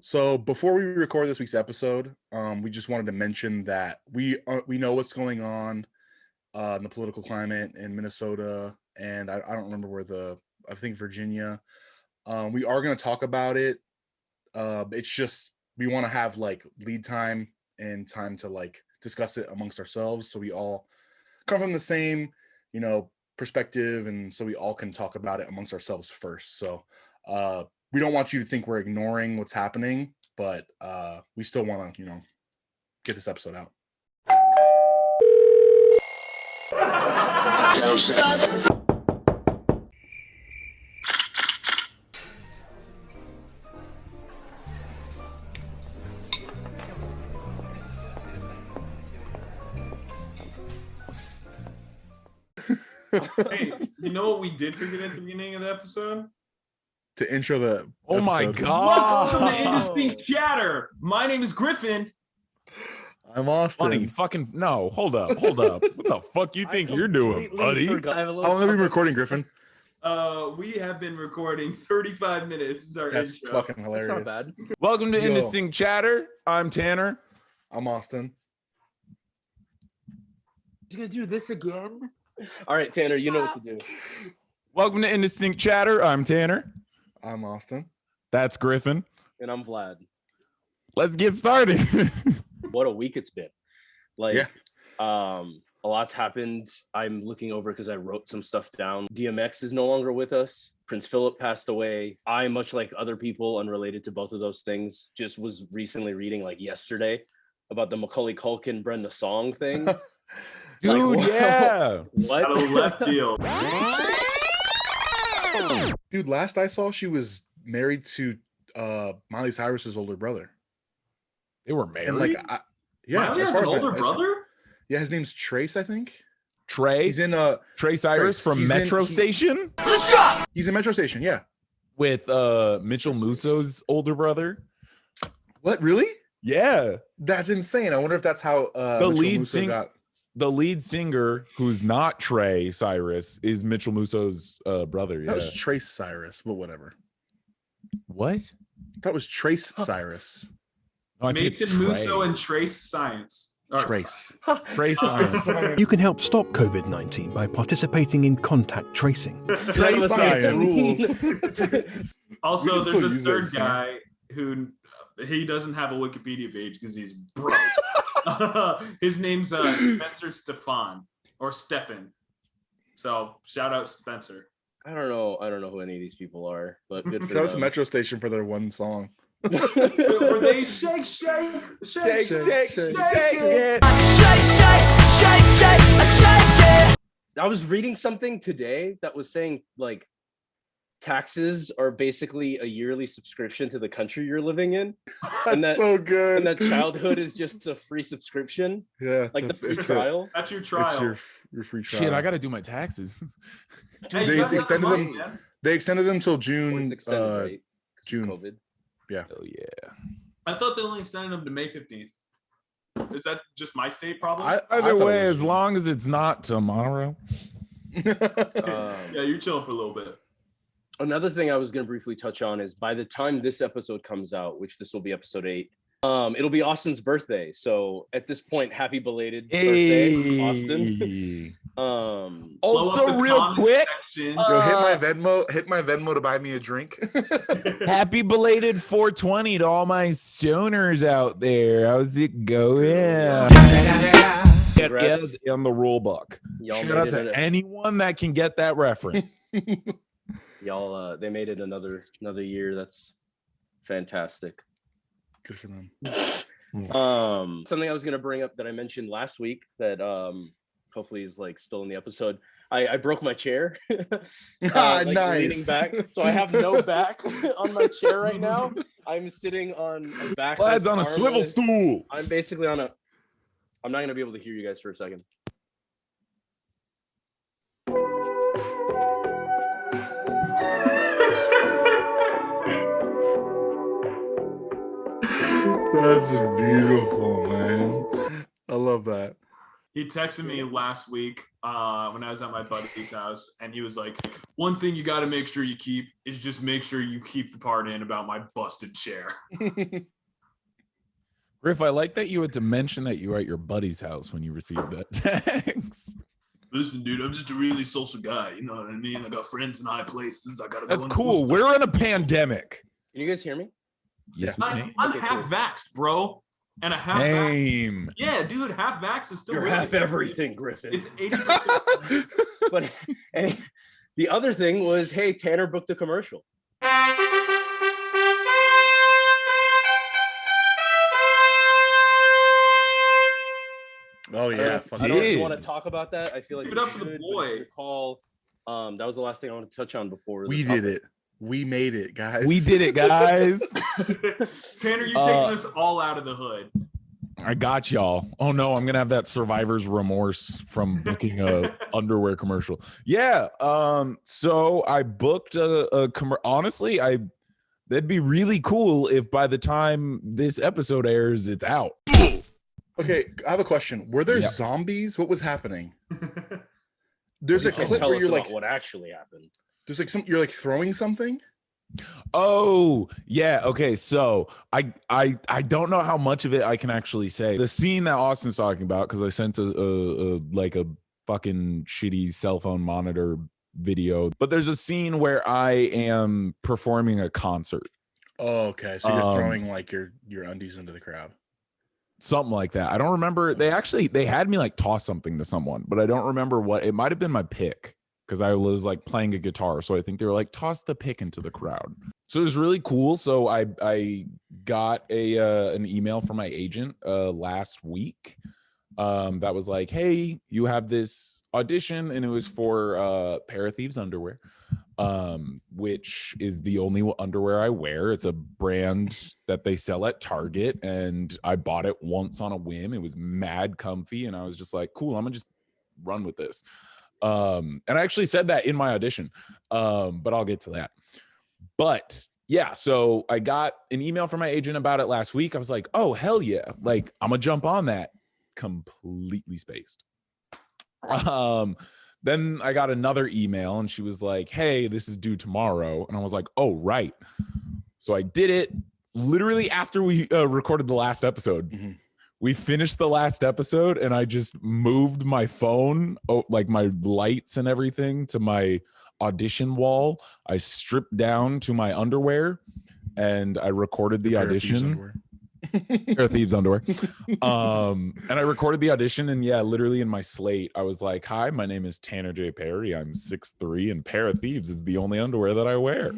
So before we record this week's episode, we just wanted to mention that we know what's going on in the political climate in Minnesota, and I don't remember where I think Virginia. We are going to talk about it. It's just we want to have like lead time and time to like discuss it amongst ourselves, so we all come from the same, perspective, and so we all can talk about it amongst ourselves first. So we don't want you to think we're ignoring what's happening, but we still want to, get this episode out. Hey, you know what we did forget at the beginning of the episode? To intro the Oh my episode. God. Welcome to Indistinct Chatter. My name is Griffin. I'm Austin. Funny fucking no, hold up. What the fuck you think you're doing, buddy? How long have we been recording, Griffin? We have been recording 35 minutes. This is our That's intro. fucking hilarious. That's not bad. Welcome to Yo. Indistinct Chatter. I'm Tanner. I'm Austin. He's gonna do this again. All right, Tanner, you know what to do. Welcome to Indistinct Chatter. I'm Tanner. I'm Austin. That's Griffin. And I'm Vlad. Let's get started. What a week it's been. Like, Yeah. A lot's happened. I'm looking over because I wrote some stuff down. DMX is no longer with us. Prince Philip passed away. I, much like other people unrelated to both of those things, just was recently reading like yesterday about the Macaulay Culkin Brenda Song thing. Dude, Like, yeah. What? Out of left field. Dude, last I saw, she was married to Miley Cyrus's older brother. They were married. And like, yeah, Miley as has far an as older brother? Yeah, his name's Trace, I think. Trey He's in Cyrus from He's in- Metro he- Station He's in Metro Station. Yeah. with Mitchell Musso's older brother. What? Really? Yeah. That's insane. I wonder if that's how Mitchell lead Musso sing- got. The lead singer, who's not Trey Cyrus, is Mitchell Musso's brother. That Yeah. was Trace Cyrus, but whatever. What? That was Trace Cyrus. No, I think it's Nathan Musso Trey. and Trace Science. Or, Trace. Trey Science. You can help stop COVID-19 by participating in contact tracing. Trey None of us Science. know. rules. Also, We can there's still a use third those, guy who he doesn't have a Wikipedia page because he's broke. His name's Spencer Stefan or Stefan. So shout out Spencer. I don't know who any of these people are, but good for Shout out to them. Metro Station for their one song. Were they shake, shake, shake, shake, it. I was reading something today that was saying like taxes are basically a yearly subscription to the country you're living in, And That's that- so good. and that childhood is just a free subscription, Yeah. like the free it's trial. That's your It's trial. your free trial. Shit, I got to do my taxes. Hey, They you got extended money, them- man. They extended them till Well, June. it's extended, right? 'Cause of June. COVID. Hell yeah. I thought they only extended them to May 15th. Is that just my state problem? I Either thought it way, was as long as it's not tomorrow. Um, Yeah, you're chilling for a little bit. Another thing I was going to briefly touch on is by the time this episode comes out, which this will be episode 8, it'll be Austin's birthday. So at this point, happy belated birthday, Austin. Blow up Also, the real comment quick, section. Yo, hit my Venmo to buy me a drink. happy belated 420 to all my stoners out there. How's it going? Congrats. Yeah, on the rule book. Y'all Shout out made it to anyone that can get that reference. y'all they made it another year. That's fantastic. Good for them. Something I was going to bring up that I mentioned last week that hopefully is like still in the episode. I broke my chair. Like, Nice. leaning back, so I have no back on my chair right now. I'm sitting on a back. Vlad's that's on a swivel armless. stool. I'm basically on a. I'm not going to be able to hear you guys for a second. That's beautiful, man. I love that. He texted me last week when I was at my buddy's house, and he was like, "One thing you got to make sure you keep is just make sure you keep the part in about my busted chair." Griff, I like that you had to mention that you were at your buddy's house when you received that text. Listen, dude, I'm just a really social guy. You know what I mean? I got friends in high places. I gotta. That's go cool. We're in a pandemic. Can you guys hear me? Yes, I'm Okay, half cool. vaxxed, bro, and a half. Same. Yeah, dude, half vax is still. You're with half me. everything, Griffin. It's 80%. But and the other thing was, hey, Tanner booked a commercial. Oh I yeah, don't know if you did. want to talk about that. I feel like Give we it up for the should, but boy. it's your call. That was the last thing I wanted to touch on before. we did it. We made it, guys. We did it, guys. Tanner, you're taking us all out of the hood. I got y'all. Oh no, I'm gonna have that survivor's remorse from booking a underwear commercial. Yeah. So I booked a honestly, that'd be really cool if by the time this episode airs, it's out. Okay, I have a question. Were there Yeah. zombies? What was happening? There's a You can clip tell where us you're about like, what actually happened. there's like you're like throwing something. Oh, yeah. Okay. So I don't know how much of it I can actually say. The scene that Austin's talking about, because I sent a like a fucking shitty cell phone monitor video, but there's a scene where I am performing a concert. Oh, okay. So you're throwing like your undies into the crowd. Something like that. I don't remember. They had me like toss something to someone, but I don't remember what. It might have been my pick because I was like playing a guitar. So I think they were like, toss the pick into the crowd. So it was really cool. So I got an email from my agent last week that was like, hey, you have this audition, and it was for Pair of Thieves underwear, which is the only underwear I wear. It's a brand that they sell at Target, and I bought it once on a whim. It was mad comfy, and I was just like, cool, I'm gonna just run with this. And I actually said that in my audition, but I'll get to that. But yeah, so I got an email from my agent about it last week. I was like, oh, hell yeah, like I'm gonna jump on that. Completely spaced. Then I got another email, and she was like, hey, this is due tomorrow. And I was like, oh, right. So I did it literally after we recorded the last episode. Mm-hmm. We finished the last episode, and I just moved my phone, like my lights and everything, to my audition wall. I stripped down to my underwear, and I recorded the audition. Pair of Thieves underwear. And I recorded the audition, and yeah, literally in my slate, I was like, hi, my name is Tanner J. Perry. I'm 6'3", and Pair of Thieves is the only underwear that I wear.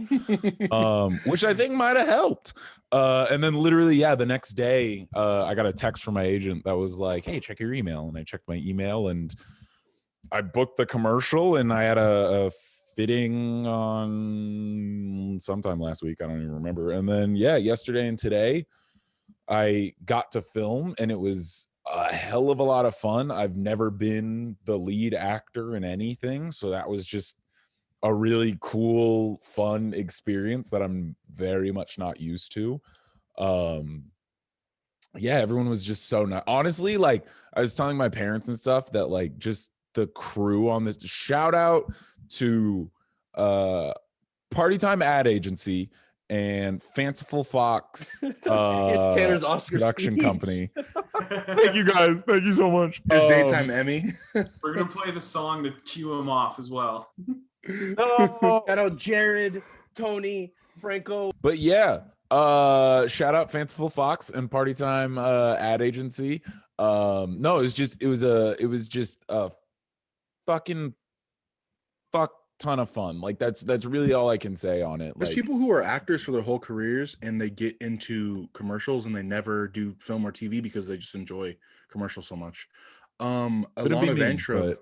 Which I think might have helped. And then literally, yeah, the next day, I got a text from my agent that was like, hey, check your email. And I checked my email, and I booked the commercial, and I had a fitting on sometime last week. I don't even remember. And then, yeah, yesterday and today, I got to film, and it was a hell of a lot of fun. I've never been the lead actor in anything, so that was just a really cool, fun experience that I'm very much not used to. Yeah, everyone was just so nice. Honestly, like I was telling my parents and stuff that like just the crew on this, shout out to Party Time Ad Agency and Fanciful Fox It's Tanner's Oscar production speech. company. Thank you guys. Thank you so much. His daytime Emmy. We're gonna play the song to cue him off as well. No. Shout out Jared, Tony, Franco. But yeah, shout out Fanciful Fox and Party Time Ad Agency. No, it was just a fucking fuck ton of fun. Like that's really all I can say on it. There's Like, people who are actors for their whole careers, and they get into commercials, and they never do film or TV because they just enjoy commercials so much. couldn't be Alana me, Vantrub,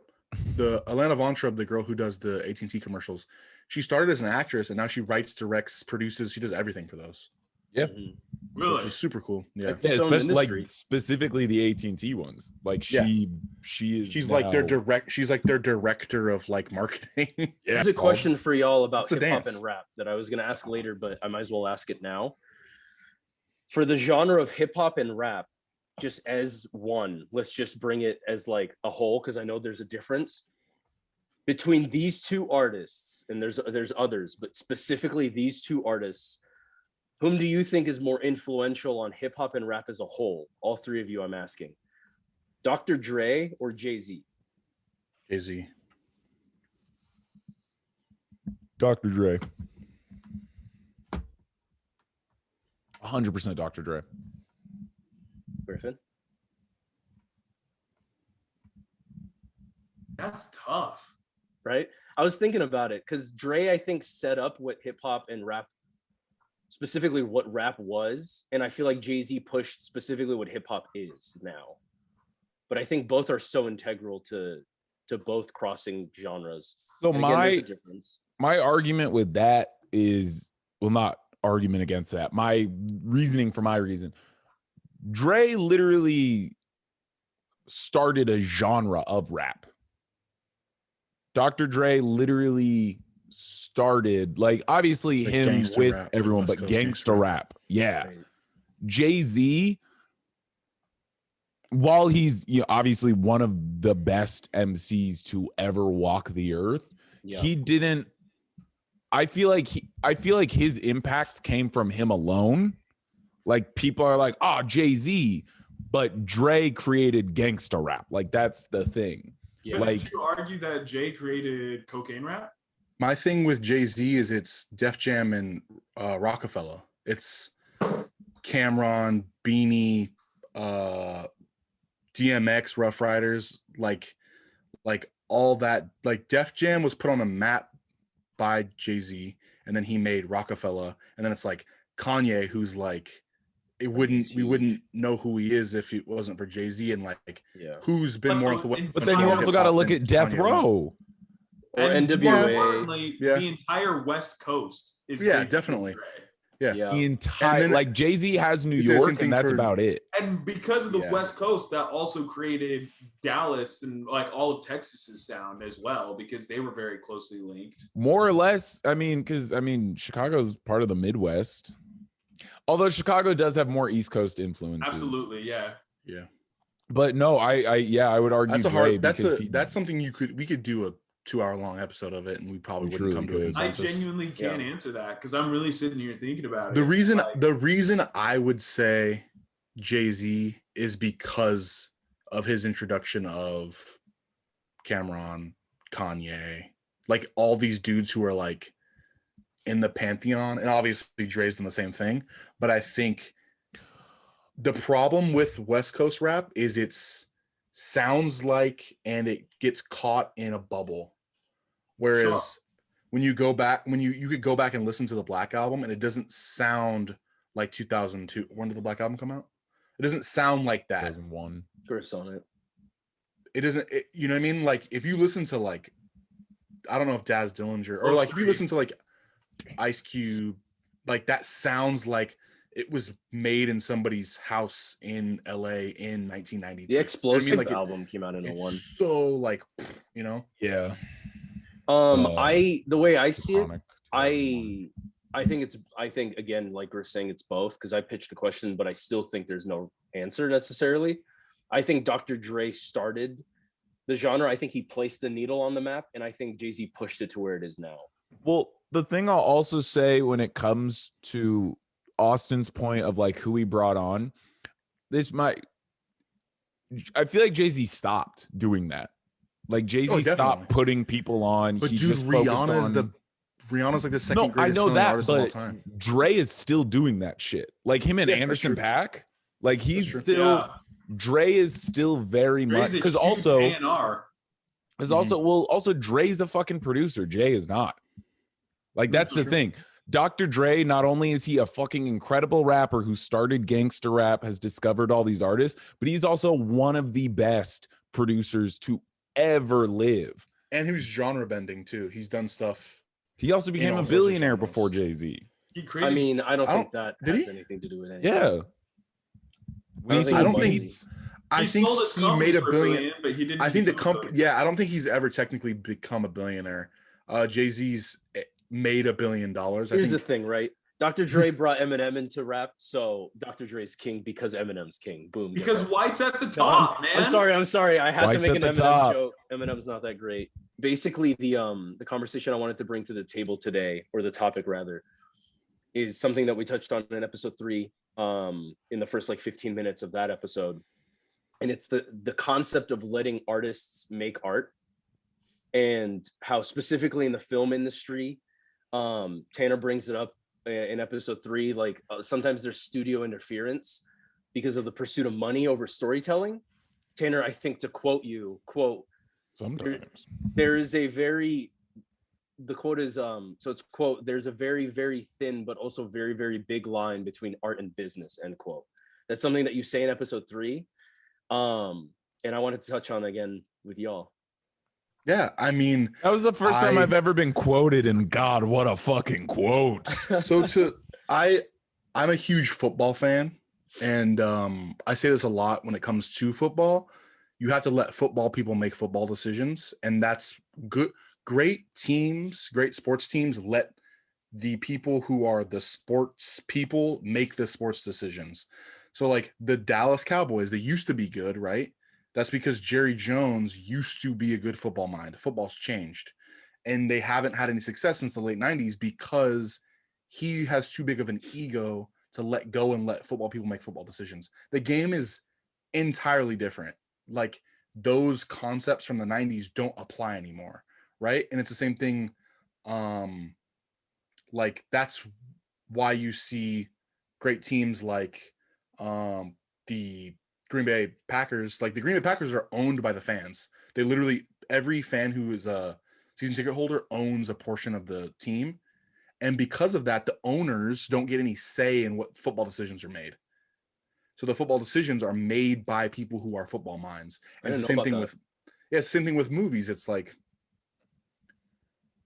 but Alana Vontrub, the girl who does the AT&T commercials, she started as an actress, and now she writes, directs, produces. She does everything for those. Yep. Mhm. Which Really? is super cool. Yeah. It's yeah, its own especially like industry. specifically the AT&T ones. Like Yeah. she is She's like their now- she's like their director of like marketing. Yeah, There's a it's called- question for y'all about It's a hip hop dance. and rap that I was going to ask later, but I might as well ask it now. For the genre of hip hop and rap, just as one, let's just bring it as like a whole, because I know there's a difference. between these two artists, and there's others, but specifically these two artists, whom do you think is more influential on hip hop and rap as a whole? All three of you, I'm asking. Dr. Dre or Jay-Z? Jay-Z. Dr. Dre. 100% Dr. Dre. Griffin? That's tough. Right? I was thinking about it because Dre, I think, set up what hip hop and rap, specifically what rap was. And I feel like Jay-Z pushed specifically what hip hop is now. But I think both are so integral to both crossing genres. So And again, there's a difference. my argument with that is, well, not argument against that. My reasoning for my reason, Dre literally started a genre of rap. Dr. Dre literally started, like, obviously Like him gangsta with rap, everyone, West but Coast gangsta rap. Yeah. Right. Jay-Z, while he's obviously one of the best MCs to ever walk the earth, Yeah. he didn't. I feel like his impact came from him alone. Like, people are like, oh, Jay-Z, but Dre created gangsta rap. Like, that's the thing. Yeah. But Like, did you argue that Jay created cocaine rap? My thing with Jay-Z is it's Def Jam and Rockefeller. It's Cameron, Beanie, DMX, Rough Riders, like all that. Like, Def Jam was put on the map by Jay-Z, and then he made Rockefeller, and then it's like Kanye, who's like, we wouldn't know who he is if it wasn't for Jay-Z, and like, Yeah. who's been more influential. but then you also got to look at Death Row. Or And more NWA. importantly, Yeah. the entire West Coast is Yeah, based on definitely. Dre. Yeah. Yeah. The entire, And then- like, Jay-Z has New You say the same York, thing and that's for- about it. And because of the Yeah. West Coast, that also created Dallas and like all of Texas's sound as well, because they were very closely linked. More or less, I mean, because Chicago's part of the Midwest. Although Chicago does have more East Coast influences. Absolutely, yeah. Yeah. But no, I would argue That's a Dre hard. That's because that's something we could do a 2-hour-long episode of it, and we probably We wouldn't truly come to a could. I consensus. genuinely can't answer that because I'm really sitting here thinking about it. The reason Like, the reason I would say Jay-Z is because of his introduction of Cameron, Kanye, like all these dudes who are like in the pantheon, and obviously Dre's done the same thing. But I think the problem with West Coast rap is it's sounds like, and it gets caught in a bubble. Whereas Sure. when you go back, when you could go back and listen to the Black Album, and it doesn't sound like 2002. When did the Black Album come out? It doesn't sound like that. 2001. Griff's on it. It doesn't. You know what I mean? Like, if you listen to, like, I don't know if Daz Dillinger, or like if you listen to like Ice Cube, like that sounds like it was made in somebody's house in LA in 1992. The Explosive Like, album came out in it's 01. so like, you know. Yeah. The way I see it, Iconic. I think again, like Griff's saying, it's both, because I pitched the question, but I still think there's no answer necessarily. I think Dr. Dre started the genre. I think he placed the needle on the map, and I think Jay-Z pushed it to where it is now. Well, the thing I'll also say when it comes to Austin's point of like who he brought on, I feel like Jay-Z stopped doing that. Like, Jay-Z definitely. stopped putting people on. But He dude, just focused Rihanna's like the second No, I greatest know selling that, artist of all but time. Dre is still doing that shit. Like, him and Yeah, that's Anderson true. .Paak, like, he's true. still Yeah. Dre is still very Dre's much, a because huge also A&R. is also Dre's a fucking producer. Jay is not. Like, that's the True. thing. Dr. Dre, not only is he a fucking incredible rapper who started gangster rap, has discovered all these artists, but he's also one of the best producers to ever live. And he was genre bending too. He's done stuff. He also became all a sorts of billionaire genres. before Jay-Z. He created, I mean, I don't I think that did has he? anything to do with anything. Yeah. When he think sold I don't think- beats, I think sold his he company made a for billion. but he didn't. I think the become a company. billionaire. Yeah, I don't think he's ever technically become a billionaire. Jay-Z's made $1 billion. I Here's the think thing, right? Dr. Dre brought Eminem into rap, so Dr. Dre's king because Eminem's king. Boom. Because White's at the No, top, man. I'm sorry. I had to White's make an at the Eminem top. joke. Eminem's not that great. Basically, the conversation I wanted to bring to the table today, or the topic rather, is something that we touched on in episode 3, in the first like 15 minutes of that episode. And it's the concept of letting artists make art, and how specifically in the film industry, Tanner brings it up in episode 3, like sometimes there's studio interference because of the pursuit of money over storytelling. Tanner, I think to quote you, Sometimes there is a very, the quote is so it's quote, there's a very, very thin but also very, very big line between art and business, end quote. That's something that you say in episode 3, and I wanted to touch on again with y'all. Yeah, I mean, that was the first time I've ever been quoted, and God, what a fucking quote. So I'm a huge football fan, and I say this a lot when it comes to football. You have to let football people make football decisions, and that's good. Great teams, great sports teams let the people who are the sports people make the sports decisions. So like the Dallas Cowboys, they used to be good, right? That's because Jerry Jones used to be a good football mind. Football's changed, and they haven't had any success since the late 90s because he has too big of an ego to let go and let football people make football decisions. The game is entirely different. Like those concepts from the 90s don't apply anymore, right? And it's the same thing. Like that's why you see great teams like the Green Bay Packers. Like the Green Bay Packers are owned by the fans. They literally, every fan who is a season ticket holder owns a portion of the team. And because of that, the owners don't get any say in what football decisions are made. So the football decisions are made by people who are football minds. And it's the same thing with, same thing with movies. It's like,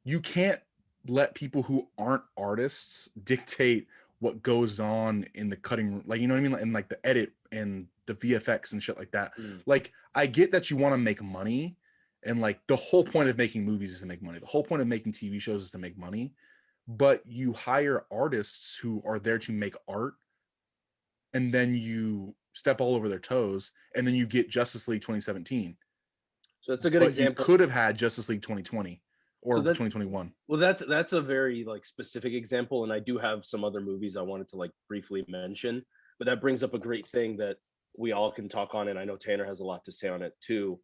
you can't let people who aren't artists dictate what goes on in the cutting room. Like, you know what I mean? And like the edit and the VFX and shit like that. Like, I get that you want to make money, and like the whole point of making movies is to make money. The whole point of making TV shows is to make money, but you hire artists who are there to make art, and then you step all over their toes, and then you get Justice League 2017. So that's a good example. You could have had Justice League 2020 or 2021. Well, that's a very like specific example, and I do have some other movies I wanted to like briefly mention, but that brings up a great thing that we all can talk on, and I know Tanner has a lot to say on it too,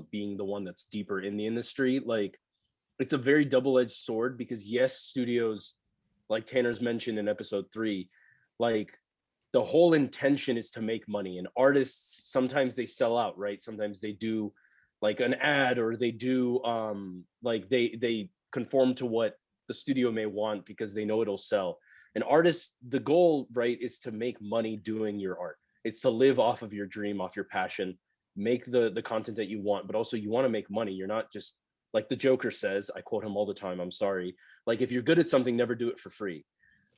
being the one that's deeper in the industry. Like, it's a very double-edged sword, because yes, studios, like Tanner's mentioned in episode 3, like the whole intention is to make money, and artists, sometimes they sell out, right? Sometimes they do like an ad, or they do like they conform to what the studio may want because they know it'll sell. An artist, the goal, right, is to make money doing your art. It's to live off of your dream, off your passion, make the content that you want, but also you want to make money. You're not just, like the Joker says, I quote him all the time, I'm sorry, like if you're good at something, never do it for free.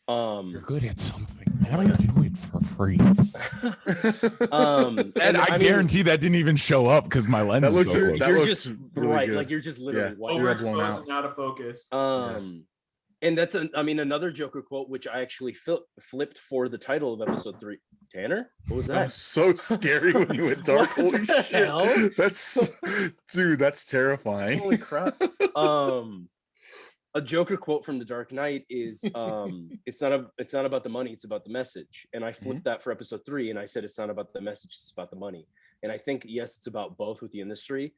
You're good at something, never do it for free. And I guarantee that didn't even show up because my lens is so close. You're just really right, good. Like you're just literally white. Overexposed and out of focus. And that's another Joker quote, which I actually flipped for the title of episode 3. Tanner, what was that? That was so scary when you went dark. Holy shit! Hell? That's terrifying. Holy crap! A Joker quote from The Dark Knight is, "It's not about the money, it's about the message." And I flipped that for episode 3, and I said it's not about the message, it's about the money. And I think yes, it's about both with the industry.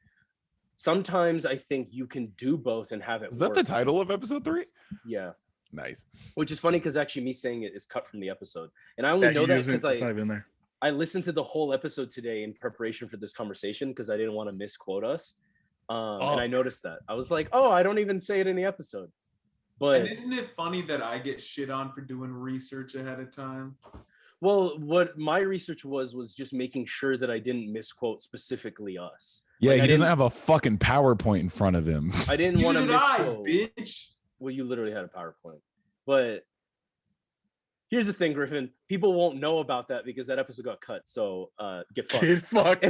Sometimes I think you can do both and have it. Is that the title of episode 3? Yeah. Nice. Which is funny because actually me saying it is cut from the episode, and I only know that because it's not even there. I listened to the whole episode today in preparation for this conversation because I didn't want to misquote us. And I noticed that. I was like, oh, I don't even say it in the episode. But and isn't it funny that I get shit on for doing research ahead of time? Well, what my research was just making sure that I didn't misquote specifically us. Yeah, like, he doesn't have a fucking PowerPoint in front of him. I didn't want to misquote. Bitch. Well, you literally had a PowerPoint. But here's the thing, Griffin. People won't know about that because that episode got cut. So get fucked. Get fucked.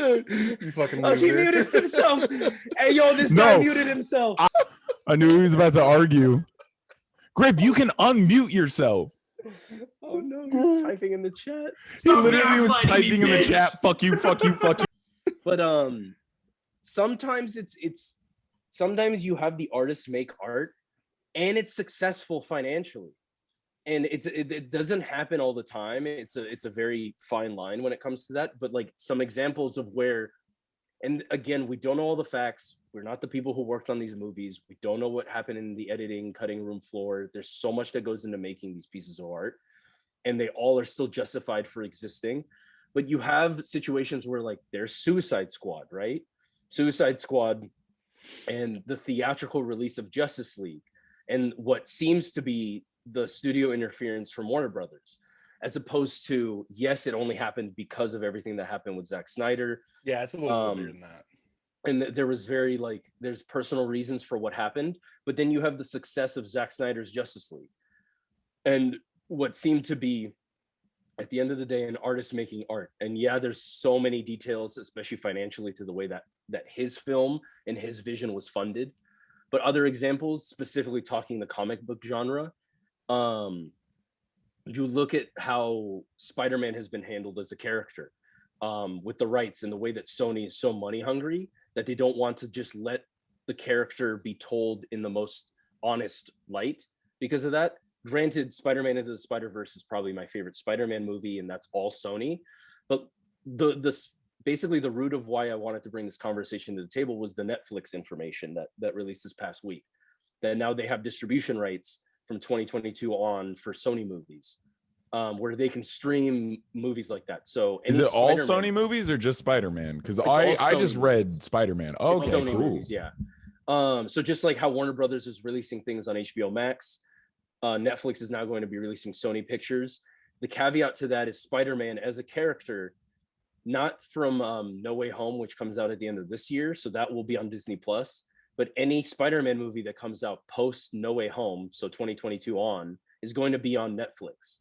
You fucking loser. He muted himself. Hey, yo, this guy muted himself. I knew he was about to argue. Griff, you can unmute yourself. Oh no, he's typing in the chat. He literally was gaslighting me, typing in the bitch. chat. Fuck you, fuck you, fuck you. But sometimes it's sometimes you have the artists make art and it's successful financially. And it doesn't happen all the time. It's a very fine line when it comes to that. But like some examples of where, and again, we don't know all the facts. We're not the people who worked on these movies. We don't know what happened in the editing, cutting room floor. There's so much that goes into making these pieces of art, and they all are still justified for existing. But you have situations where like there's Suicide Squad, right? Suicide Squad and the theatrical release of Justice League, and what seems to be the studio interference from Warner Brothers, as opposed to, yes, it only happened because of everything that happened with Zack Snyder. Yeah, it's a little bit weird than that. And there was very like, there's personal reasons for what happened, but then you have the success of Zack Snyder's Justice League. And what seemed to be, at the end of the day, an artist making art. And yeah, there's so many details, especially financially, to the way that his film and his vision was funded. But other examples, specifically talking the comic book genre, you look at how Spider-Man has been handled as a character, with the rights, and the way that Sony is so money hungry that they don't want to just let the character be told in the most honest light because of that. Granted, Spider-Man Into the Spider-Verse is probably my favorite Spider-Man movie, and that's all Sony. But basically the root of why I wanted to bring this conversation to the table was the Netflix information that released this past week, that now they have distribution rights from 2022 on for Sony movies, where they can stream movies like that. So is it all Sony movies or just Spider-Man? Because I just read Spider-Man. Oh, okay, Sony cool. movies, yeah. So just like how Warner Brothers is releasing things on HBO Max, Netflix is now going to be releasing Sony pictures. The caveat to that is Spider-Man as a character, not from No Way Home, which comes out at the end of this year, so that will be on Disney Plus. But any Spider-Man movie that comes out post No Way Home, so 2022 on, is going to be on Netflix.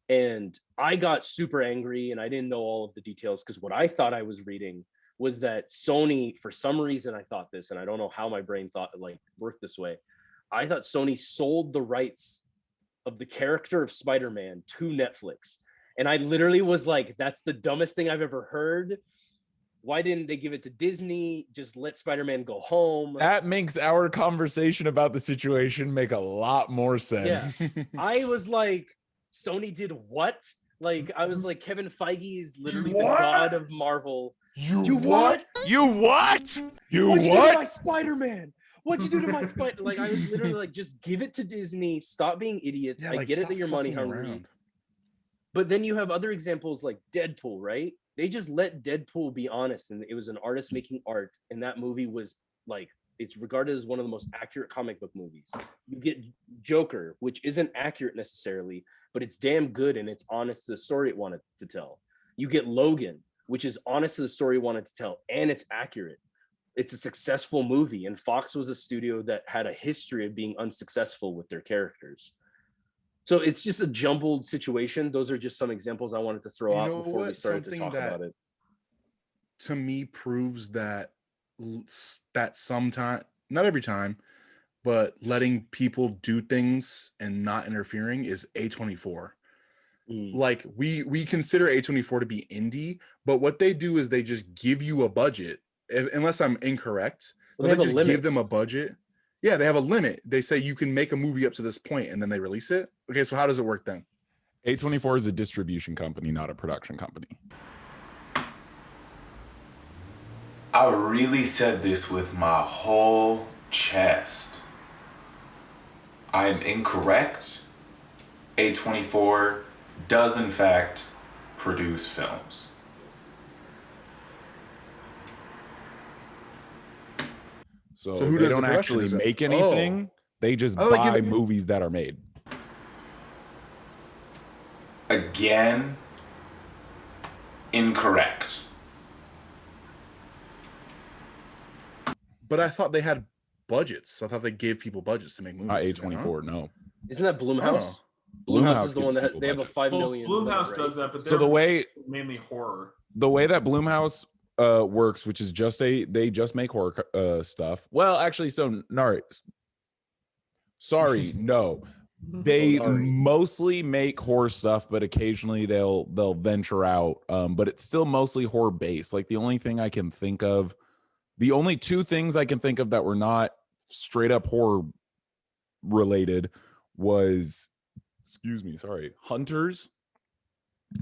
And I got super angry, and I didn't know all of the details, because what I thought I was reading was that Sony, for some reason I thought this, and I don't know how my brain thought it like worked this way. I thought Sony sold the rights of the character of Spider-Man to Netflix. And I literally was like, that's the dumbest thing I've ever heard. Why didn't they give it to Disney? Just let Spider-Man go home. That makes our conversation about the situation make a lot more sense. Yeah. I was like, Sony did what? Like, I was like, Kevin Feige is literally the god of Marvel. You what? You what? You What'd you do to what? my Spider-Man? What'd you do to my Spider? Like, I was literally like, just give it to Disney. Stop being idiots. Yeah, I like, get it stop that you're money fucking hungry. around. But then you have other examples like Deadpool, right? They just let Deadpool be honest, and it was an artist making art, and that movie was like, it's regarded as one of the most accurate comic book movies. You get Joker, which isn't accurate necessarily, but it's damn good, and it's honest to the story it wanted to tell. You get Logan, which is honest to the story it wanted to tell, and it's accurate. It's a successful movie, and Fox was a studio that had a history of being unsuccessful with their characters. So it's just a jumbled situation. Those are just some examples I wanted to throw out before we started to talk about it. To me, proves that sometimes, not every time, but letting people do things and not interfering is A24. Like we consider A24 to be indie, but what they do is they just give you a budget. Unless I'm incorrect, Well, they just give them a budget. Yeah, they have a limit. They say you can make a movie up to this point, and then they release it. Okay, so how does it work then? A24 is a distribution company, not a production company. I really said this with my whole chest. I am incorrect. A24 does in fact produce films. So who they does the don't production? actually Is it- make anything. They just Oh, like buy you- movies that are made. Again, incorrect. But I thought they had budgets. I thought they gave people budgets to make movies. Not did they A24, no. Isn't that Blumhouse? Oh. Blumhouse is the gives one that people they have a budgets. 5 Well, million. Blumhouse limit, does right? that, but So the way mainly horror. the way that Blumhouse works, which is just they just make horror stuff. Well, actually, so Nari, sorry, no. They Sorry. mostly make horror stuff, but occasionally they'll venture out. But it's still mostly horror based. Like the only two things I can think of that were not straight up horror related was, Hunters,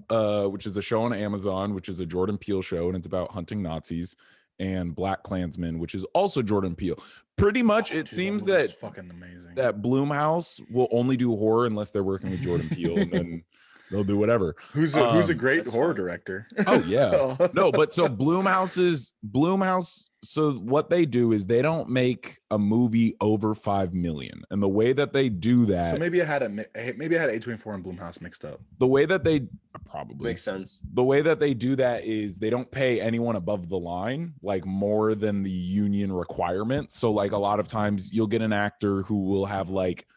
which is a show on Amazon, which is a Jordan Peele show, and it's about hunting Nazis, and Black Klansman, which is also Jordan Peele. Pretty much, it seems that fucking amazing. That Blumhouse will only do horror unless they're working with Jordan Peele, and then they'll do whatever. Who's a great horror director? Oh yeah, no, but so Blumhouse. So what they do is they don't make a movie over 5 million, and the way that they do that. So maybe I had A24 and Blumhouse mixed up. The way that they probably Makes sense. The way that they do that is they don't pay anyone above the line, like more than the union requirements. So like a lot of times you'll get an actor who will have like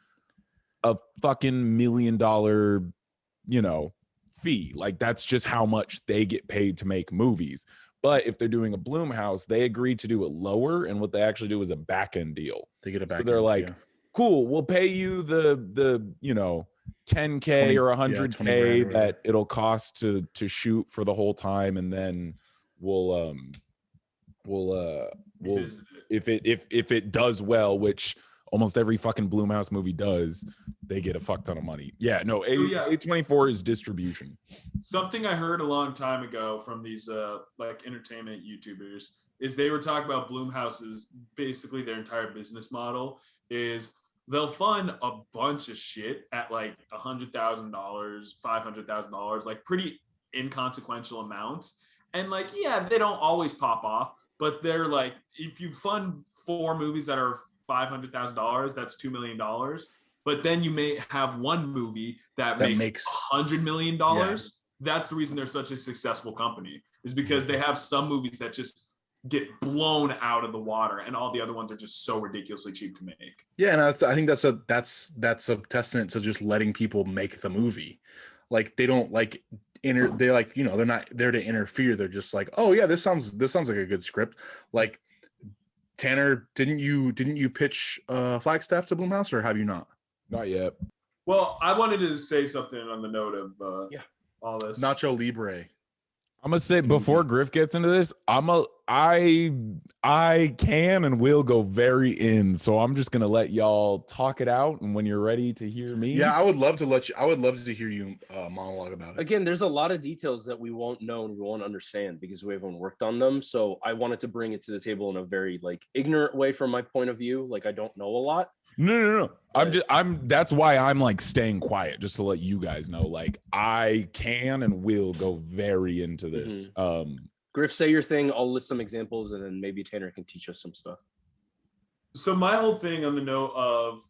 a fucking $1 million, fee. Like that's just how much they get paid to make movies. But if they're doing a Blumhouse, they agree to do it lower, and what they actually do is a back end deal. They get a back. So they're like, cool, we'll pay you the 10K or 100K that it'll cost to shoot for the whole time, and then we'll if it does well, which almost every fucking Blumhouse movie does, they get a fuck ton of money. Yeah, no, A24 is distribution. Something I heard a long time ago from these like entertainment YouTubers is they were talking about Blumhouse's basically their entire business model is they'll fund a bunch of shit at like $100,000, $500,000, like pretty inconsequential amounts. And like, yeah, they don't always pop off, but they're like, if you fund 4 movies that are $500,000, that's $2 million. But then you may have one movie that makes $100 million. Yeah. That's the reason they're such a successful company, is because they have some movies that just get blown out of the water, and all the other ones are just so ridiculously cheap to make. Yeah, and I think that's a testament to just letting people make the movie. Like they don't like they're like, they're not there to interfere. They're just like, oh yeah, this sounds like a good script. Like Tanner, didn't you pitch Flagstaff to Blumhouse, or have you not? Not yet. Well, I wanted to say something on the note of all this. Nacho Libre. I'm gonna say before Griff gets into this, I can and will go very in. So I'm just gonna let y'all talk it out, and when you're ready to hear me, yeah, I would love to hear you monologue about it. Again, there's a lot of details that we won't know and we won't understand because we haven't worked on them. So I wanted to bring it to the table in a very like ignorant way from my point of view. Like I don't know a lot. No. That's why I'm like staying quiet, just to let you guys know. Like I can and will go very into this. Griff, say your thing. I'll list some examples, and then maybe Tanner can teach us some stuff. So my whole thing on the note of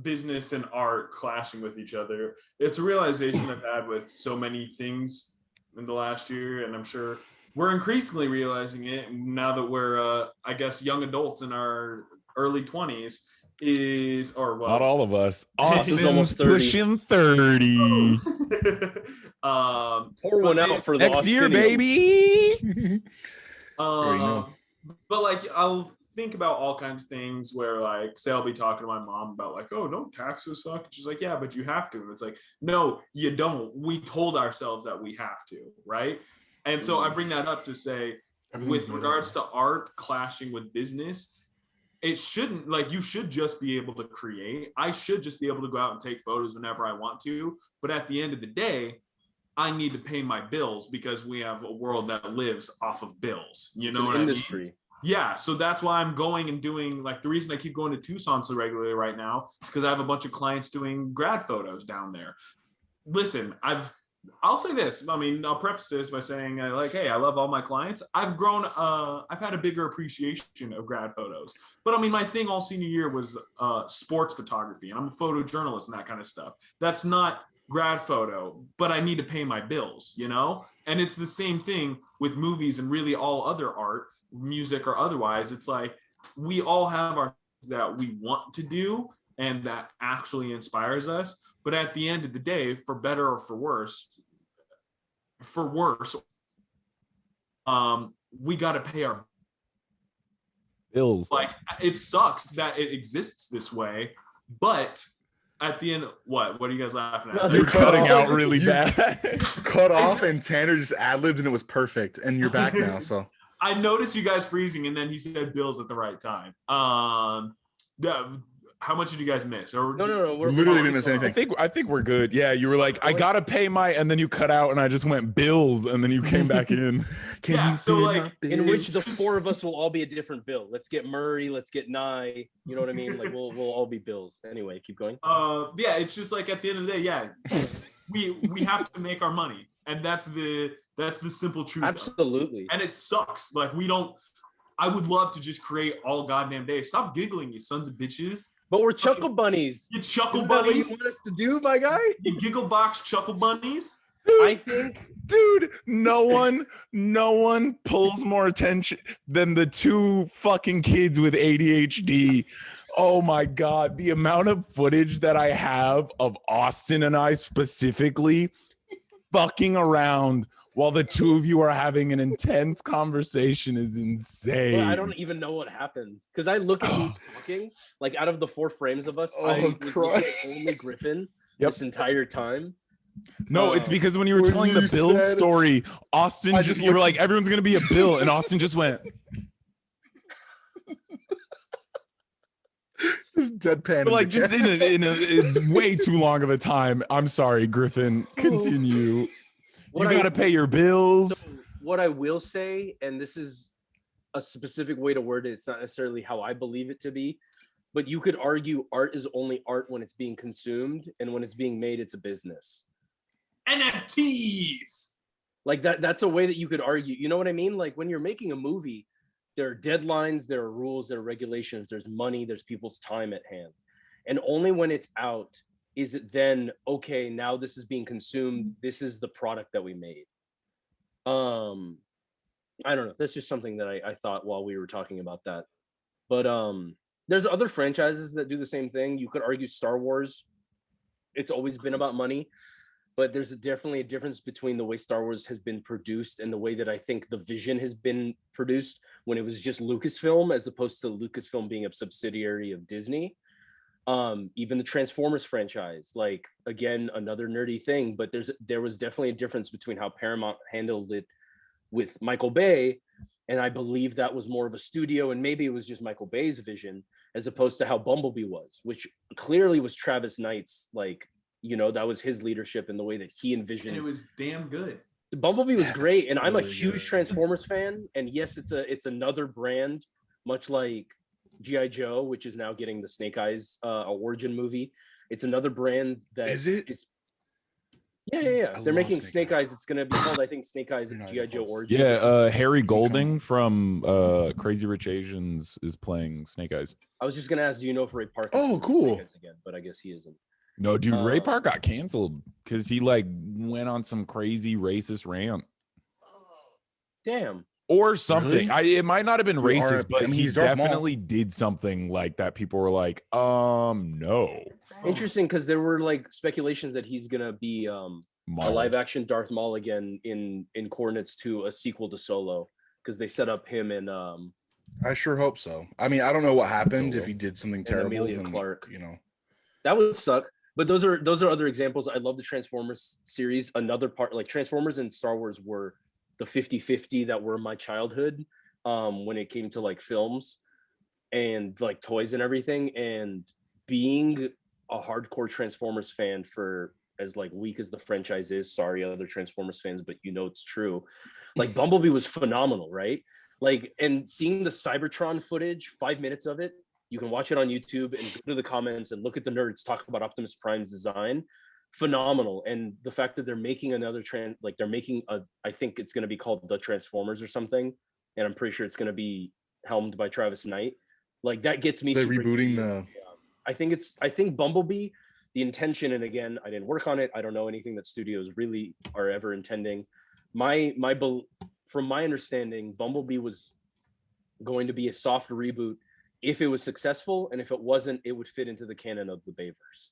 business and art clashing with each other, it's a realization I've had with so many things in the last year, and I'm sure we're increasingly realizing it now that we're, I guess, young adults in our early 20s. Not all of us. Austin's almost 30. Pushing 30. Pour one out for the next year, baby. But like, I'll think about all kinds of things where, like, say I'll be talking to my mom about like, oh, don't taxes suck? And she's like, yeah, but you have to. And it's like, no, you don't. We told ourselves that we have to, right? And so I bring that up to say, with regards to art clashing with business, it shouldn't, like, you should just be able to create. I should just be able to go out and take photos whenever I want to. But at the end of the day, I need to pay my bills because we have a world that lives off of bills. You know what industry. I mean? Yeah. So that's why I'm going and doing, like, the reason I keep going to Tucson so regularly right now is because I have a bunch of clients doing grad photos down there. Listen, I'll say this. I mean, I'll preface this by saying, like, hey, I love all my clients. I've grown, I've had a bigger appreciation of grad photos. But I mean, my thing all senior year was sports photography, and I'm a photojournalist and that kind of stuff. That's not grad photo, but I need to pay my bills, you know? And it's the same thing with movies and really all other art, music or otherwise. It's like, we all have our things that we want to do and that actually inspires us. But at the end of the day, for better or for worse, we got to pay our bills. Like, it sucks that it exists this way, but at the end, what are you guys laughing at? No, You're cutting out off. really You- bad. Cut off, and Tanner just ad-libbed, and it was perfect. And you're back now, so. I noticed you guys freezing, and then he said Bills at the right time. How much did you guys miss? Or No. We literally didn't miss anything. I think we're good. Yeah, you were like, I gotta pay my, and then you cut out, and I just went Bills, and then you came back in. Can Yeah, you so, pay like, my In which bills? the four of us will all be a different bill. Let's get Murray. Let's get Nye. You know what I mean? Like we'll all be bills. Anyway, keep going. yeah, it's just like at the end of the day, yeah, we have to make our money, and that's the simple truth. Absolutely. And it sucks. Like I would love to just create all goddamn day. Stop giggling, you sons of bitches. But we're chuckle bunnies. You chuckle Isn't that what you bunnies. want us to do, my guy? You giggle box chuckle bunnies. I think Dude, no one pulls more attention than the two fucking kids with ADHD. Oh my God, the amount of footage that I have of Austin and I specifically fucking around while the two of you are having an intense conversation is insane. well, I don't even know what happened because I look at who's talking. Like out of the 4 frames of us, I was looking at only Griffin this entire time. No, it's because when you were When telling the you Bill said- story, Austin I just just you were looked- like, everyone's gonna be a Bill, and Austin just went, Just deadpan. but like just in a way too long of a time. I'm sorry, Griffin. Continue. What You gotta pay your bills. So what I will say, and this is a specific way to word it, it's not necessarily how I believe it to be, but you could argue art is only art when it's being consumed, and when it's being made, it's a business. NFTs. Like that's a way that you could argue. You know what I mean? Like when you're making a movie, there are deadlines, there are rules, there are regulations, there's money, there's people's time at hand. And only when it's out is it then, okay, now this is being consumed. This is the product that we made. I don't know. That's just something that I thought while we were talking about that. But there's other franchises that do the same thing. You could argue Star Wars. It's always been about money, but there's definitely a difference between the way Star Wars has been produced and the way that I think the vision has been produced when it was just Lucasfilm, as opposed to Lucasfilm being a subsidiary of Disney. Even the Transformers franchise, like again, another nerdy thing, but there was definitely a difference between how Paramount handled it with Michael Bay, and I believe that was more of a studio, and maybe it was just Michael Bay's vision, as opposed to how Bumblebee was, which clearly was Travis Knight's, like, you know, that was his leadership and the way that he envisioned. And it was damn good. Bumblebee was great, and I'm a really huge good. Transformers fan, and yes, it's another brand, much like G.I. Joe, which is now getting the Snake Eyes origin movie. It's another brand that Is it? Yeah. I They're love making Snake Snake Eyes. It's gonna be called, I think, Snake Eyes You're not G.I. even Joe close. Origins. Yeah, Harry Golding from Crazy Rich Asians is playing Snake Eyes. I was just gonna ask, do you know if Ray Parker? Oh, cool. Again, but I guess he isn't. No, dude, Ray Park got canceled because he like went on some crazy racist rant Damn. or something. Really? It might not have been We racist, are- but I mean, he he's Darth Maul. definitely did something like that. People were like, no. Interesting, because there were like speculations that he's gonna be a Maul. live action Darth Maul again in coordinates to a sequel to Solo, because they set up him and I sure hope so. I mean, I don't know what happened Solo. if he did something And terrible. Emilia then, Clarke. you know. that would suck. But those are other examples. I love the Transformers series. Another part, like Transformers and Star Wars were the 50-50 that were my childhood when it came to like films and like toys and everything. And being a hardcore Transformers fan for as like weak as the franchise is, sorry other Transformers fans, but you know it's true. Like Bumblebee was phenomenal, right? Like, and seeing the Cybertron footage, 5 minutes of it, you can watch it on YouTube and go to the comments and look at the nerds talk about Optimus Prime's design. Phenomenal. And the fact that they're making another they're making I think it's going to be called The Transformers or something. And I'm pretty sure it's going to be helmed by Travis Knight. Like that gets me. They're super rebooting curious. I think Bumblebee, the intention, and again, I didn't work on it. I don't know anything that studios really are ever intending. From my understanding, Bumblebee was going to be a soft reboot if it was successful, and if it wasn't, it would fit into the canon of the Bayverse.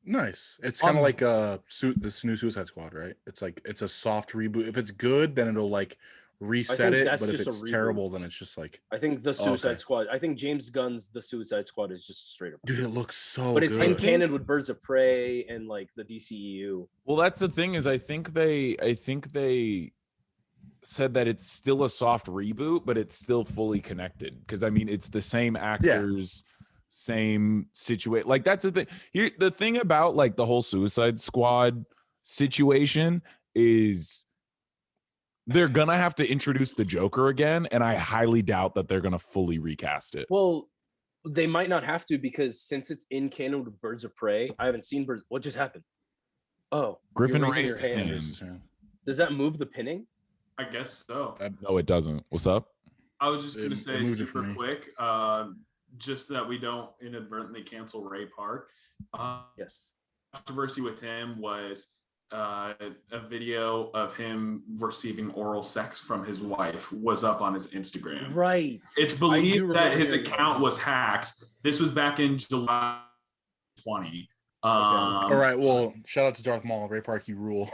Nice. It's kind of like this new Suicide Squad, right? It's like it's a soft reboot. If it's good, then it'll like reset it, that's but if just a it's reboot. terrible, then it's just like, I think the Suicide okay. Squad. I think James Gunn's The Suicide Squad is just a straight up. dude, it looks so But it's good. in canon with Birds of Prey and like the DCEU. Well, that's the thing is I think they said that it's still a soft reboot, but it's still fully connected. Because I mean, it's the same actors, same situation. Like that's the thing. Here, the thing about like the whole Suicide Squad situation is they're gonna have to introduce the Joker again, and I highly doubt that they're gonna fully recast it. Well, they might not have to because since it's in canon with Birds of Prey, I haven't seen Birds. What just happened? Oh, Griffin you're raising raised his hand. Yeah. Does that move the pinning? I guess so. No, it doesn't. What's up? I was just gonna It say moved it super for me. quick, just that we don't inadvertently cancel Ray Park. Yes. Controversy with him was a video of him receiving oral sex from his wife was up on his Instagram. Right. It's I do believed that remember his hearing account about was hacked. This was back in July 20. All right, well, shout out to Darth Maul, Ray Park, you rule.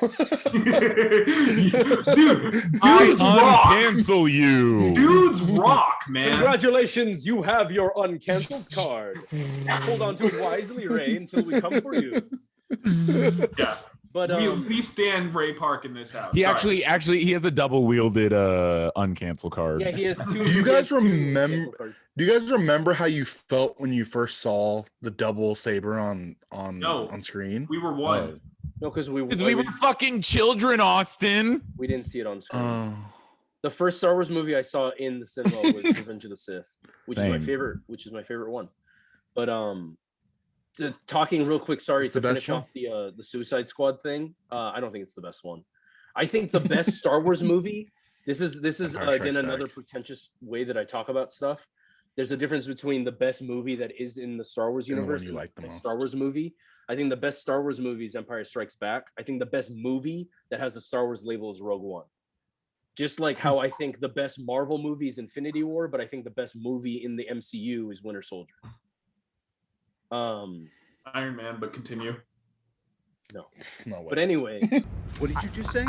dudes rock. Cancel you. Dudes rock, man. Congratulations, you have your uncanceled card. Hold on to it wisely, Ray, until we come for you. Yeah. But we stand Ray Park in this house. He Sorry. actually he has a double wielded uncancel card. yeah, he has two. Do you he guys has two remember- cancel cards. Do you guys remember how you felt when you first saw the double saber on No. screen? We were one. No, because we were fucking children, Austin. we didn't see it on screen. Oh, The first Star Wars movie I saw in the cinema was Revenge of the Sith, which is my Same. favorite. Which is my favorite one. But talking real quick, sorry It's to the best finish off the Suicide Squad thing. I don't think it's the best one. I think the best Star Wars movie. This is Empire again Strikes another Back. pretentious way that I talk about stuff. There's a difference between the best movie that is in the Star Wars And the one universe you and like the best most. Star Wars movie. I think the best Star Wars movie is Empire Strikes Back. I think the best movie that has a Star Wars label is Rogue One. Just like how I think the best Marvel movie is Infinity War, but I think the best movie in the MCU is Winter Soldier. Iron Man, but continue. no way. But anyway, What did you just say?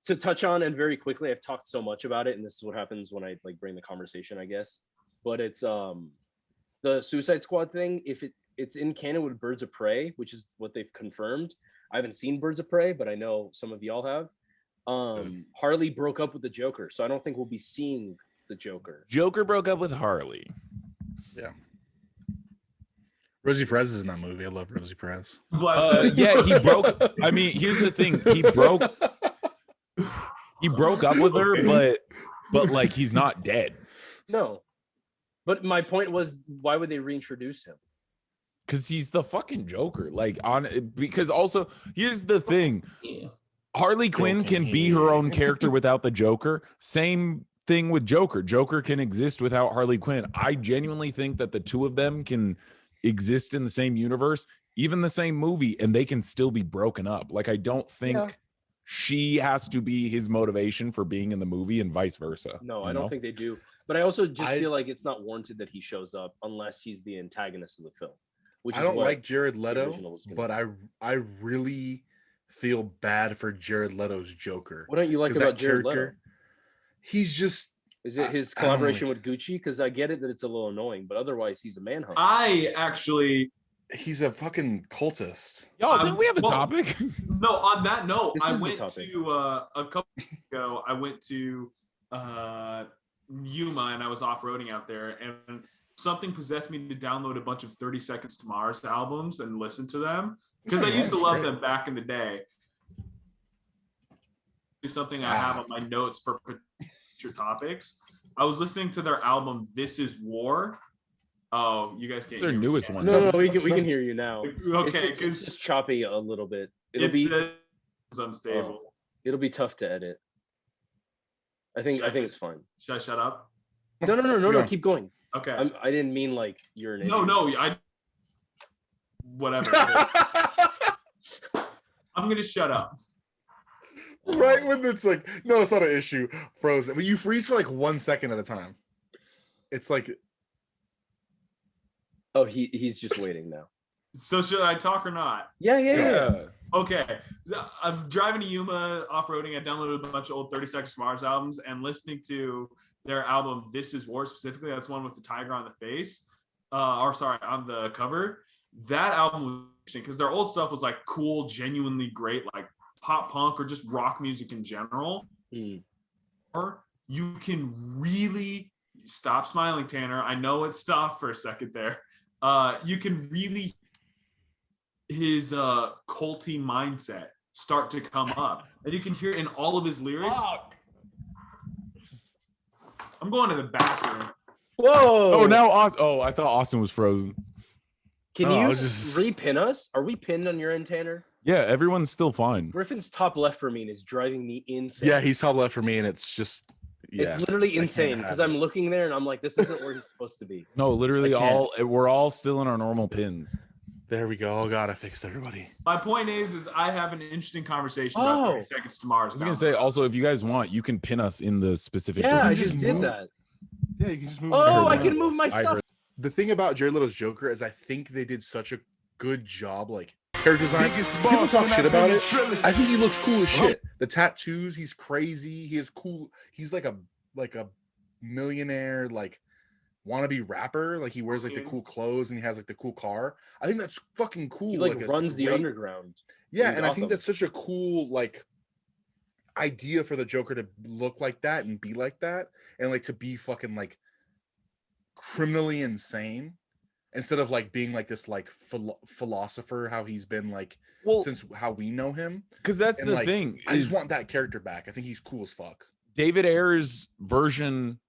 to touch on and very quickly, I've talked so much about it, and this is what happens when I like bring the conversation, I guess. But it's the Suicide Squad thing. If it's in canon with Birds of Prey, which is what they've confirmed. I haven't seen Birds of Prey, but I know some of y'all have. Harley broke up with the Joker, so I don't think we'll be seeing the Joker. Joker broke up with Harley. Rosie Perez is in that movie. I love Rosie Perez. Vlad said, Yeah, he broke. I mean, here's the thing. He broke up with her, but like he's not dead. No, but my point was, why would they reintroduce him? Because he's the fucking Joker. Like because also here's the thing. Harley Quinn can be her own character without the Joker. Same thing with Joker. Joker can exist without Harley Quinn. I genuinely think that the two of them can exist in the same universe, even the same movie, and they can still be broken up. Like I don't think she has to be his motivation for being in the movie and vice versa. No, I don't think they do. But I also just feel like it's not warranted that he shows up unless he's the antagonist of the film. Which I is don't what like Jared the Leto, original was gonna but be. I really feel bad for Jared Leto's Joker. What don't you like 'Cause about that Jared Leto? character, he's just Is it his I don't collaboration like- with Gucci? Because I get it that it's a little annoying, but otherwise he's a manhunt. I actually he's a fucking cultist. Y'all, didn't we have a well, topic? no. On that note, This I is the went topic. to a couple weeks ago. I went to Yuma and I was off-roading out there, and something possessed me to download a bunch of 30 Seconds to Mars albums and listen to them because I used to That's love great. them back in the day. It's something I have on my notes for future topics. I was listening to their album "This Is War." Oh, you guys can't. It's their hear me. newest one. No, we can hear you now. Okay, it's because just choppy a little bit. It'll it's be unstable. it'll be tough to edit. I think it's fine. Should I shut up? No, Yeah. keep going. Okay. I didn't mean like you're an issue. No, I. Whatever. I'm gonna shut up. Right when it's like, no, it's not an issue. Frozen. When you freeze for like 1 second at a time. It's like Oh, he's just waiting now. So should I talk or not? Yeah. Okay, I'm driving to Yuma off-roading. I downloaded a bunch of old 30 Seconds to Mars albums and listening to their album This Is War specifically. That's one with the tiger on the face, on the cover. That album was interesting because their old stuff was like cool, genuinely great, like pop punk or just rock music in general. Or you can really stop smiling, Tanner. I know it stopped for a second there. You can really his culty mindset start to come up, and you can hear in all of his lyrics. I'm going to the bathroom. Whoa! Oh, now Austin. Oh, I thought Austin was frozen. Can you repin us? Are we pinned on your end, Tanner? Yeah, everyone's still fine. Griffin's top left for me and is driving me insane. Yeah, he's top left for me, and it's just it's literally insane because I'm looking there and I'm like, this isn't where he's supposed to be. No, literally we're all still in our normal pins. There we go. Oh God, I fixed everybody. My point is I have an interesting conversation about 30 Seconds to Mars. I was gonna say also, if you guys want, you can pin us in the specific. Yeah, I just did that. Yeah, you can just move. Oh, I can move myself. The thing about Jared Leto's Joker is I think they did such a good job, like character design. People talk shit about it. I think he looks cool as shit. The tattoos, he's crazy. He is cool. He's like a millionaire, like wannabe rapper. Like he wears like the cool clothes and he has like the cool car. I think that's fucking cool. He like runs the underground. Yeah, and I think that's such a cool like idea for the Joker to look like that and be like that, and like to be fucking like criminally insane instead of like being like this like philosopher how he's been like since how we know him. Because that's the thing. I just want that character back. I think he's cool as fuck. David Ayer's version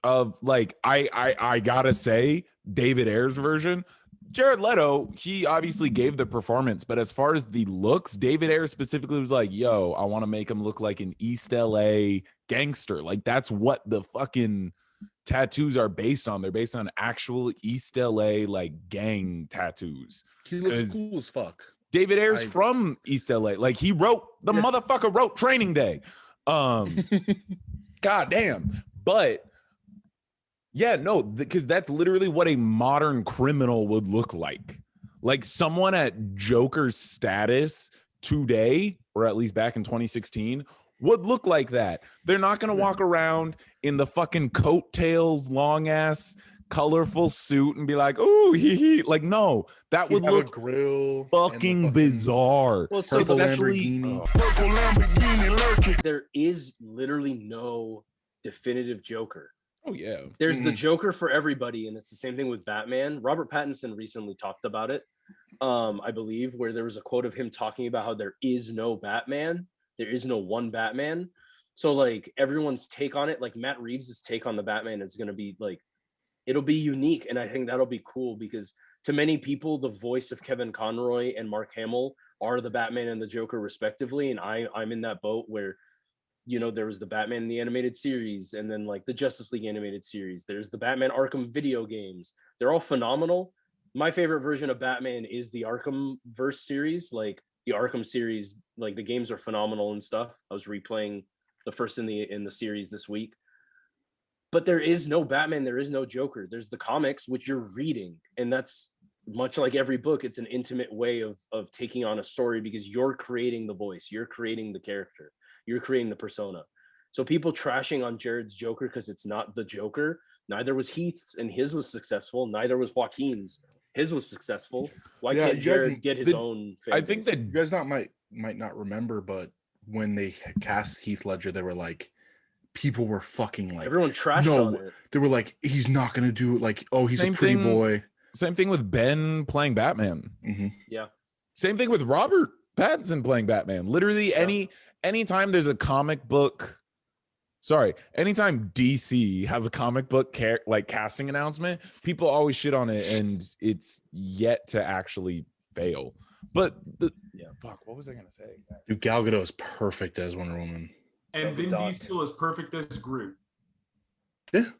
of like I gotta say David Ayer's version. Jared Leto, he obviously gave the performance, but as far as the looks, David Ayer specifically was like, yo, I want to make him look like an East LA gangster. Like that's what the fucking tattoos are based on. They're based on actual East LA like gang tattoos. He looks cool as fuck. David Ayer's from East LA. Like he wrote motherfucker wrote Training Day. God damn. But yeah, no, because that's literally what a modern criminal would look like. Like someone at Joker's status today, or at least back in 2016, would look like that. They're not going to walk around in the fucking coattails, long ass, colorful suit and be like, "Ooh, hee hee." Like, no, that would look grill fucking bizarre. Well, so purple Lamborghini. Purple Lamborghini lurking. There is literally no definitive Joker. Oh yeah, there's the Joker for everybody, and it's the same thing with Batman. Robert Pattinson recently talked about it, I believe, where there was a quote of him talking about how there is no Batman, there is no one Batman. So like everyone's take on it, like Matt Reeves' take on the Batman is going to be like, it'll be unique, and I think that'll be cool because to many people, the voice of Kevin Conroy and Mark Hamill are the Batman and the Joker respectively, and I'm in that boat where, you know, there was the Batman in the animated series and then like the Justice League animated series. There's the Batman Arkham video games. They're all phenomenal. My favorite version of Batman is the Arkham verse series. Like the Arkham series, like the games are phenomenal and stuff. I was replaying the first in the series this week. But there is no Batman, there is no Joker. There's the comics, which you're reading. And that's much like every book. It's an intimate way of taking on a story because you're creating the voice, you're creating the character. You're creating the persona. So people trashing on Jared's Joker because it's not the Joker. Neither was Heath's, and his was successful. Neither was Joaquin's. His was successful. Why can't Jared get his own? I think that you guys might not remember, but when they cast Heath Ledger, they were like, people were fucking like, everyone trashed on it. They were like, he's not gonna do it. Like, oh, he's a pretty boy. Same thing with Ben playing Batman. Mm-hmm. Yeah. Same thing with Robert Pattinson playing Batman. Literally anytime there's a comic book, anytime DC has a comic book like casting announcement, people always shit on it, and it's yet to actually fail. But what was I gonna say? Dude, Gal Gadot is perfect as Wonder Woman, and Vin Diesel is perfect as Groot. Yeah.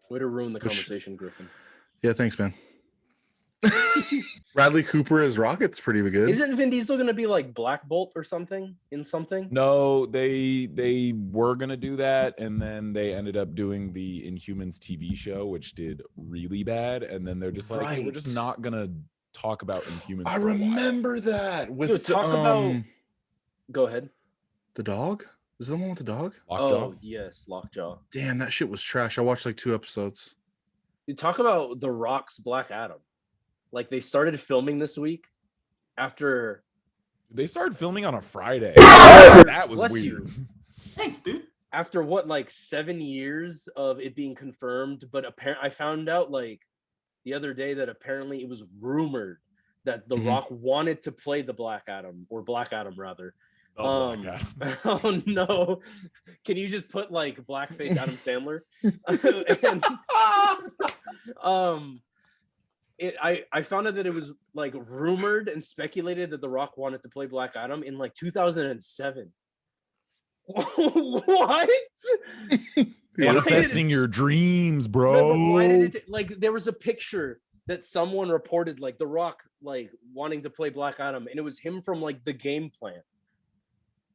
Way to ruin the conversation, Griffin. Yeah, thanks, man. Bradley Cooper as Rocket's pretty good. Isn't Vin Diesel gonna be like Black Bolt or something in something? No, they were gonna do that, and then they ended up doing the Inhumans TV show, which did really bad. And then they're just like, hey, we're just not gonna talk about Inhumans. I for a while. remember that with Dude, talk about. Go ahead. the dog. Is it the one with the dog? Lockjaw. Oh yes, Lockjaw. Damn, that shit was trash. I watched like 2 episodes. You talk about The Rock's Black Adam. Like they started filming this week after. They started filming on a Friday. That was Bless weird. you. Thanks, dude. After what, like 7 years of it being confirmed, but I found out like the other day that apparently it was rumored that The Rock wanted to play the Black Adam, or Black Adam rather. Oh, my God. Oh no! Can you just put like blackface Adam Sandler? I found out that it was like rumored and speculated that The Rock wanted to play Black Adam in like 2007. What? Manifesting your dreams, bro. Why did it like there was a picture that someone reported like The Rock like wanting to play Black Adam, and it was him from like the game plan.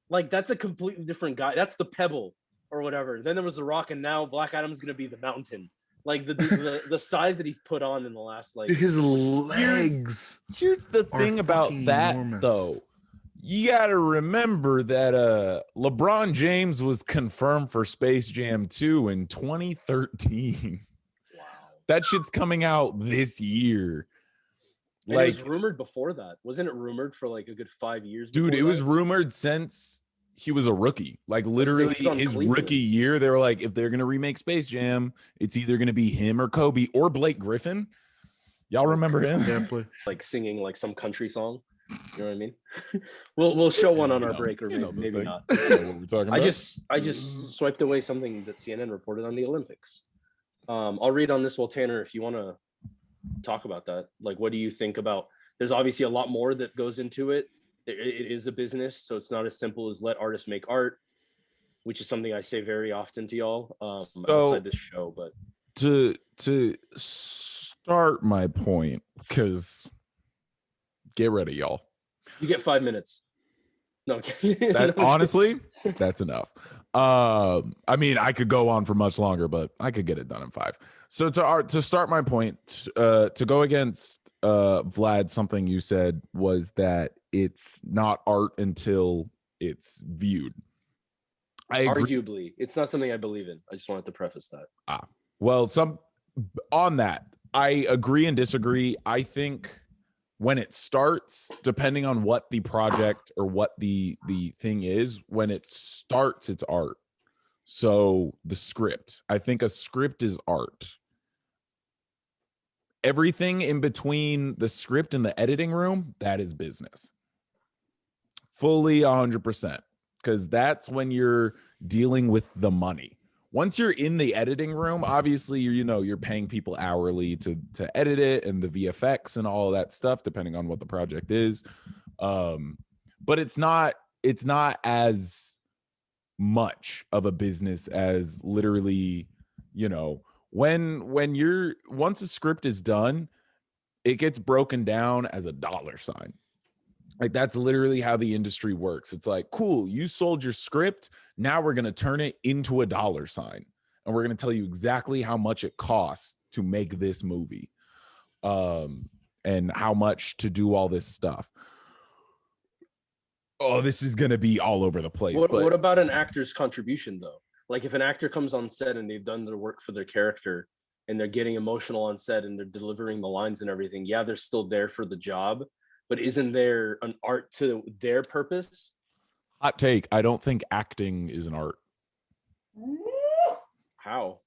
Like that's a completely different guy. That's the Pebble or whatever. Then there was The Rock, and now Black Adam's gonna be the Mountain. Like the size that he's put on in the last like. Dude, his legs. Here's the thing about that enormous. though. You gotta remember that LeBron James was confirmed for Space Jam 2 in 2013. Wow. That shit's coming out this year. And Like, it was rumored before that. Wasn't it rumored for like a good 5 years? dude, it before was that? rumored since he was a rookie. Like literally he was on his Cleveland. rookie year, they were like, if they're gonna remake Space Jam, it's either gonna be him or Kobe or Blake Griffin. Y'all remember him? Definitely. Like singing like some country song. You know what I mean? we'll show one on our know, break, or you know the maybe thing. not. You know what we're talking about? I just swiped away something that CNN reported on the Olympics. I'll read on this while Tanner, if you want to talk about that. Like, what do you think about? There's obviously a lot more that goes into it. It is a business, so it's not as simple as let artists make art, which is something I say very often to y'all outside this show. But to start my point, because get ready, y'all. you get 5 minutes. No, That honestly, that's enough. I mean, I could go on for much longer, but I could get it done in 5. So to start my point, to go against Vlad, something you said was that it's not art until it's viewed. I agree. Arguably, it's not something I believe in. I just wanted to preface that. Well, on that, I agree and disagree. I think when it starts, depending on what the project or what the thing is, when it starts, it's art. So the script, I think a script is art. Everything in between the script and the editing room, that is business. Fully 100%. Because that's when you're dealing with the money. Once you're in the editing room, obviously you're paying people hourly to edit it and the VFX and all of that stuff, depending on what the project is. But it's not as much of a business as literally, once a script is done, it gets broken down as a dollar sign. Like that's literally how the industry works. It's like, cool, you sold your script. Now we're going to turn it into a dollar sign. And we're going to tell you exactly how much it costs to make this movie. And how much to do all this stuff. Oh, this is going to be all over the place. What about an actor's contribution though? Like if an actor comes on set and they've done their work for their character and they're getting emotional on set and they're delivering the lines and everything. Yeah, they're still there for the job. But isn't there an art to their purpose? Hot take. I don't think acting is an art. How?